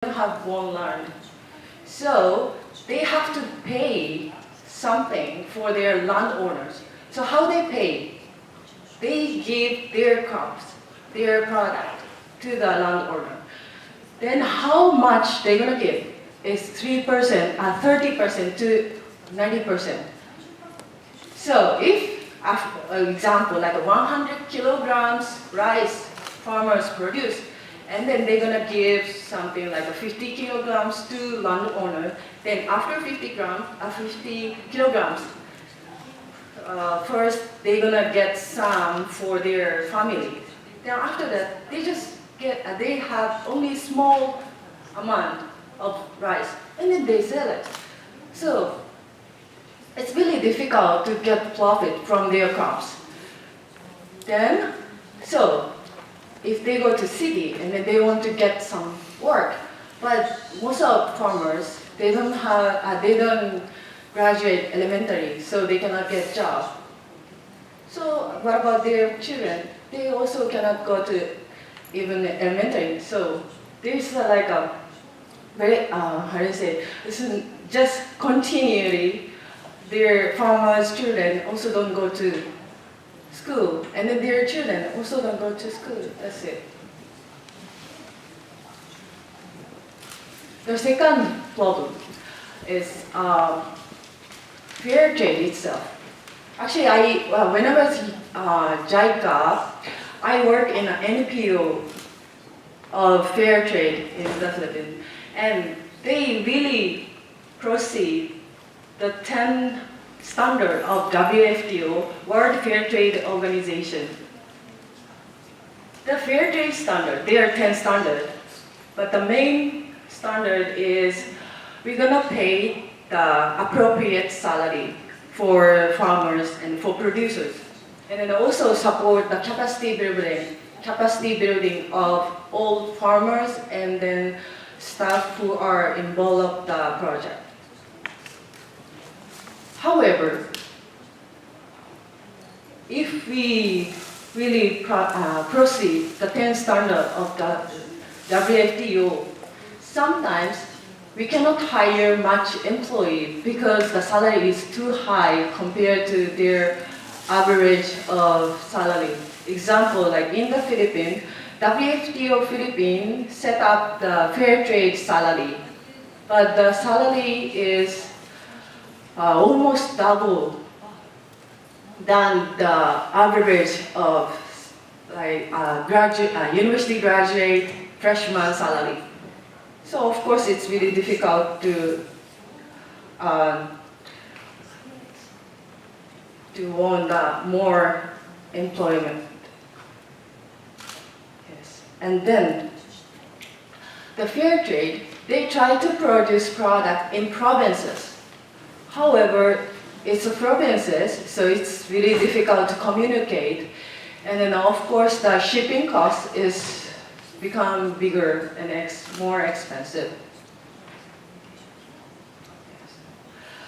have one land. So they have to pay something for their landowners. So how they pay? They give their crops, their product to the landowner. Then how much they're gonna give is 3%, 30% to 90%. So if, for example, like 100 kilograms rice farmers produce, and then they're gonna give something like 50 kilograms to landowner, then after 50 kilograms, first they're gonna get some for their family. Then after that, they have only small amount of rice, and then they sell it. So it's really difficult to get profit from their crops. Then, so if they go to city and then they want to get some work, but most of farmers, they don't graduate elementary, so they cannot get job. So what about their children? They also cannot go to even elementary. So there's like a very, how do you say, this is just continually, their farmers' children also don't go to school, and then their children also don't go to school. That's it. The second problem is fair trade itself. Actually, when I was JICA, I worked in an NPO of fair trade in the Philippines, and they really proceed the 10 standard of WFTO, World Fair Trade Organization. The fair trade standard, there are 10 standards, but the main standard is we're gonna pay the appropriate salary for farmers and for producers. And then also support the capacity building of all farmers and then staff who are involved in the project. However, if we really proceed the 10 standard of the WFTO, sometimes we cannot hire much employee because the salary is too high compared to their average of salary. Example, like in the Philippines, WFTO Philippines set up the fair trade salary, but the salary is almost double than the average of like university graduate freshman salary. So of course it's really difficult to want more employment. Yes, and then the fair trade, they try to produce product in provinces. However, it's a provinces, so it's really difficult to communicate. And then of course the shipping cost is become bigger and more expensive.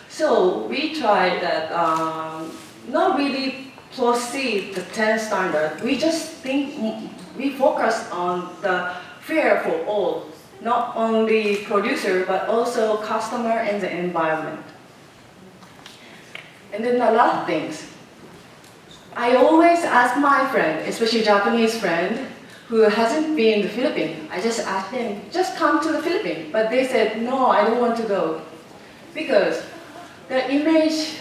So we tried that, not really proceed the 10 standard. We just think, we focus on the fair for all, not only producer, but also customer and the environment. And then the last things, I always ask my friend, especially Japanese friend, who hasn't been in the Philippines, I just asked them, just come to the Philippines. But they said, no, I don't want to go. Because the image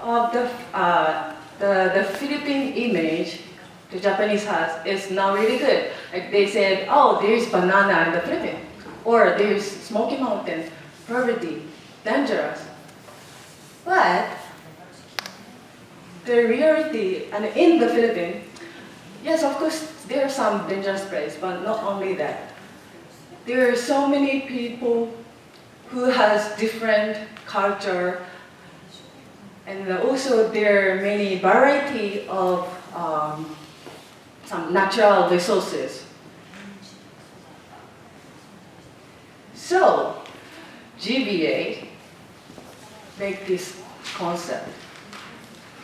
of the Philippine image the Japanese has is not really good. Like they said, oh, there's banana in the Philippines. Or there's Smoky Mountains, poverty, dangerous. But the reality, and in the Philippines, yes, of course, there are some dangerous places, but not only that. There are so many people who has different culture, and also there are many variety of some natural resources. So, GBA make this concept.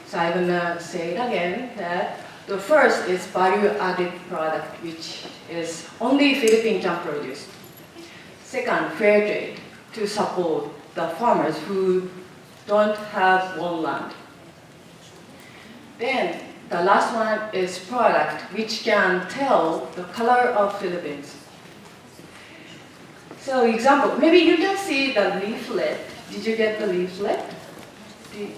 So I'm gonna say it again that the first is value-added product, which is only Philippines can produce. Second, fair trade to support the farmers who don't have one land. Then the last one is product, which can tell the color of Philippines. So example, maybe you can see the leaflet. Did you get the leaflet? Did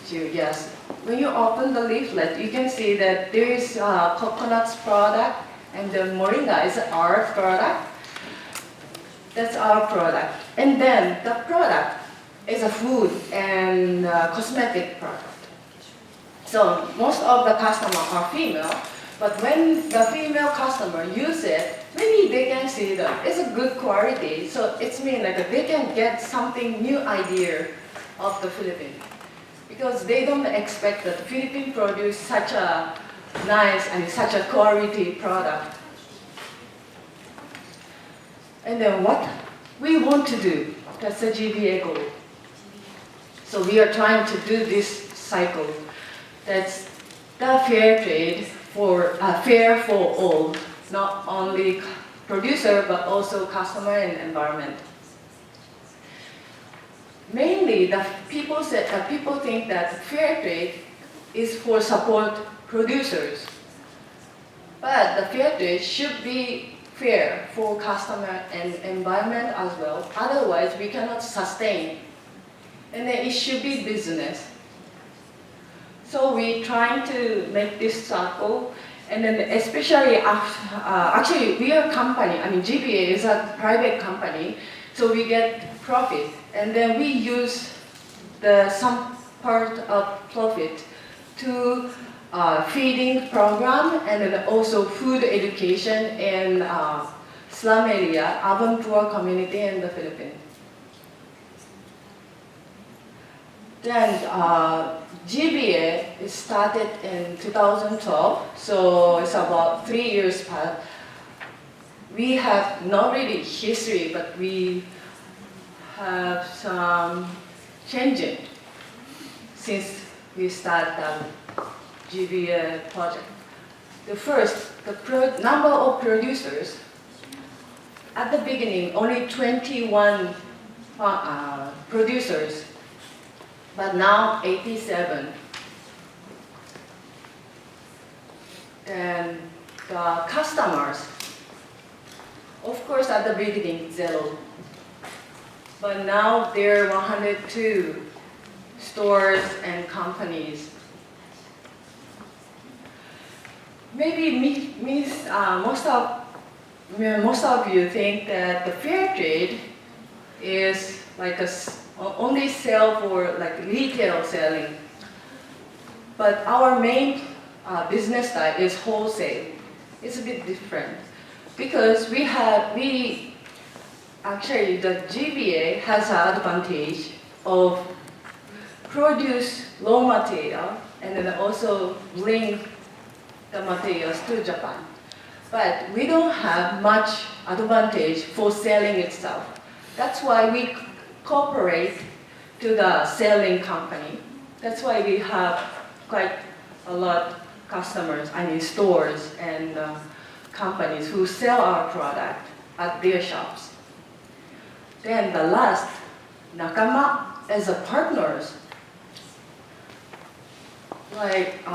you? Yes. When you open the leaflet, you can see that there is coconuts product and the moringa is our product. That's our product. And then the product is a food and cosmetic product. So most of the customers are female, but when the female customer use it, maybe they can see that it's a good quality. So it's mean like they can get something new idea of the Philippines. Because they don't expect that Philippines produce such a nice and such a quality product. And then what we want to do, that's the GBA goal. So we are trying to do this cycle. That's the fair trade for fair for all, not only producer but also customer and environment. Mainly, the people think that fair trade is for support producers, but the fair trade should be fair for customer and environment as well. Otherwise, we cannot sustain. And then it should be business. So we're trying to make this circle, and then especially after, actually we are a company. I mean, GBA is a private company, so we get profit, and then we use some part of profit to feeding program, and then also food education in slum area, urban poor community in the Philippines. Then GBA is started in 2012, so it's about 3 years past. We have not really history, but we have some changing since we started the GBA project. The first, the number of producers, at the beginning, only 21 producers, but now 87. And the customers, of course at the beginning, 0. But now there are 102 stores and companies. Maybe most of you think that the fair trade is like only sell for like retail selling. But our main business style is wholesale. It's a bit different because actually the GBA has an advantage of produce raw material and then also bring the materials to Japan. But we don't have much advantage for selling itself. That's why we cooperate to the selling company. That's why we have quite a lot of customers, I mean stores and companies who sell our product at their shops. Then the last, nakama as a partners. Like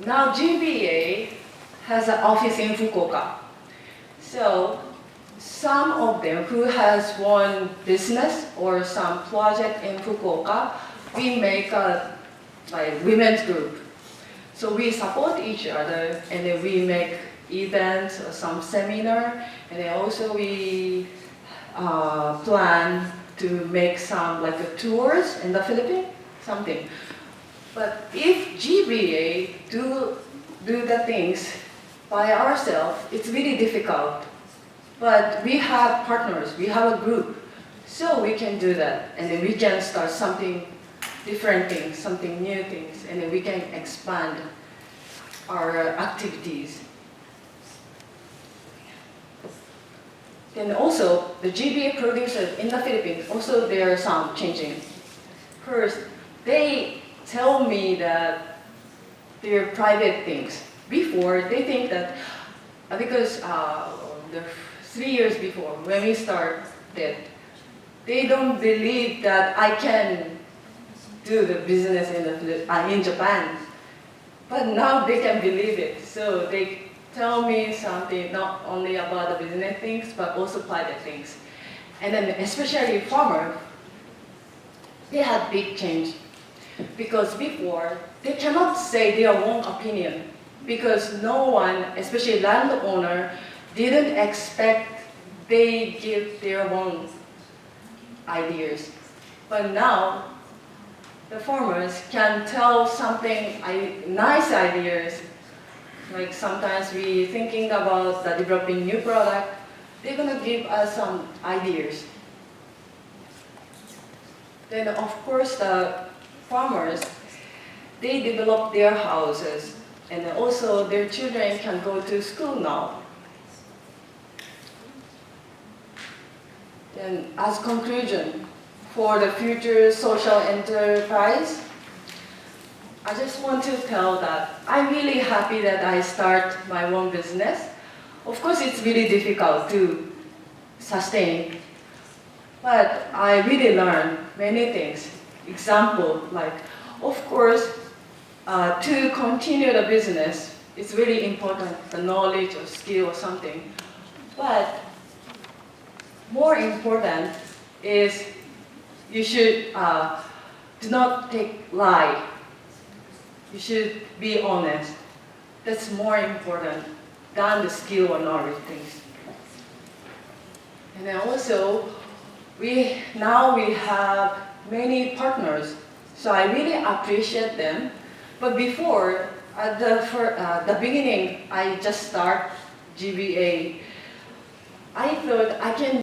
now GBA has an office in Fukuoka. So some of them who has one business or some project in Fukuoka, we make a women's group. So we support each other, and then we make events or some seminar, and then also we plan to make some tours in the Philippines, something. But if GBA do the things by ourselves, it's really difficult. But we have partners, we have a group, so we can do that, and then we can start something different things, something new things, and then we can expand our activities. And also, the GBA producers in the Philippines, also there are some changing. First, they tell me that they're private things. Before, they think that because the 3 years before, when we started, they don't believe that I can do the business in Japan. But now they can believe it. So they tell me something not only about the business things, but also private things. And then especially farmers, they had big change. Because before, they cannot say their own opinion. Because no one, especially landowner, didn't expect they give their own ideas. But now, the farmers can tell something, nice ideas. Like sometimes we thinking about developing new product, they're gonna give us some ideas. Then of course the farmers, they develop their houses, and also their children can go to school now. Then as conclusion, for the future social enterprise, I just want to tell that I'm really happy that I start my own business. Of course, it's really difficult to sustain, but I really learned many things. Example, like, of course, to continue the business, it's really important, the knowledge or skill or something. But more important is you should do not take lie. You should be honest. That's more important than the skill or knowledge things. And then also, now we have many partners, so I really appreciate them. But before, at the beginning, I just start GBA. I thought I can